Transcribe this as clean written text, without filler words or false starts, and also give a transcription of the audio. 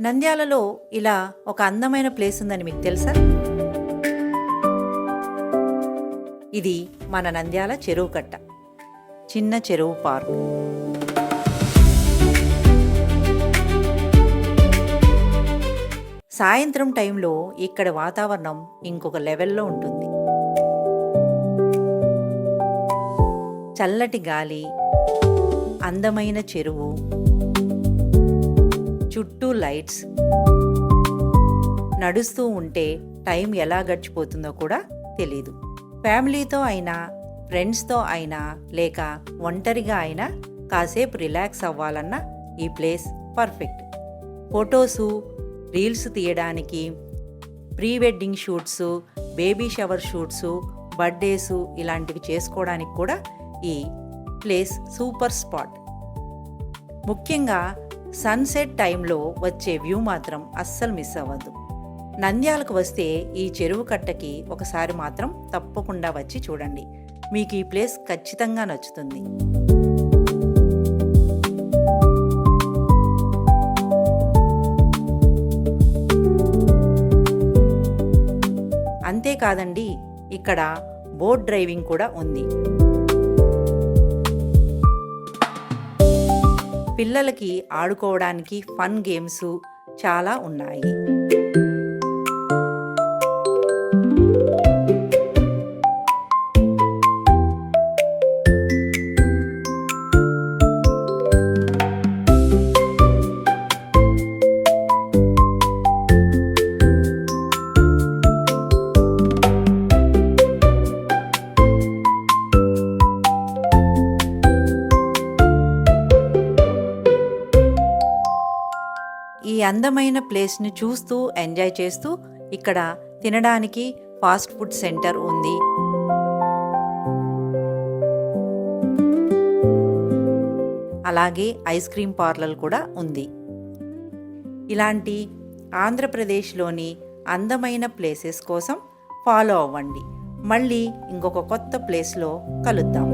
నంద్యాలలో ఇలా ఒక అందమైన ప్లేస్ ఉందని మీకు తెలుసా? ఇది మన నంద్యాల చెరువు కట్ట, చిన్న చెరువు పార్క్. సాయంత్రం టైంలో ఇక్కడ వాతావరణం ఇంకొక లెవెల్లో ఉంటుంది. చల్లటి గాలి, అందమైన చెరువు, చుట్టూ లైట్స్. నడుస్తూ ఉంటే టైం ఎలా గడిచిపోతుందో కూడా తెలీదు. ఫ్యామిలీతో అయినా, ఫ్రెండ్స్తో అయినా, లేక ఒంటరిగా అయినా కాసేపు రిలాక్స్ అవ్వాలన్నా ఈ ప్లేస్ పర్ఫెక్ట్. ఫొటోసు, రీల్స్ తీయడానికి, pre wedding shoots, baby shower shoots, birthdays ఇలాంటివి చేసుకోవడానికి కూడా ఈ ప్లేస్ సూపర్ స్పాట్. ముఖ్యంగా సన్సెట్ టైంలో వచ్చే వ్యూ మాత్రం అస్సలు మిస్ అవ్వద్దు. నంద్యాలకు వస్తే ఈ చెరువు కట్టకి ఒకసారి మాత్రం తప్పకుండా వచ్చి చూడండి. మీకు ఈ ప్లేస్ ఖచ్చితంగా నచ్చుతుంది. అంతేకాదండి, ఇక్కడ బోట్ డ్రైవింగ్ కూడా ఉంది. పిల్లలకి ఆడుకోవడానికి ఫన్ గేమ్స్ చాలా ఉన్నాయి. ఈ అందమైన ప్లేస్ని చూస్తూ ఎంజాయ్ చేస్తూ ఇక్కడ తినడానికి ఫాస్ట్ ఫుడ్ సెంటర్ ఉంది. అలాగే ఐస్ క్రీమ్ పార్లర్ కూడా ఉంది. ఇలాంటి ఆంధ్రప్రదేశ్లోని అందమైన ప్లేసెస్ కోసం ఫాలో అవ్వండి. మళ్ళీ ఇంకొక కొత్త ప్లేస్లో కలుద్దాం.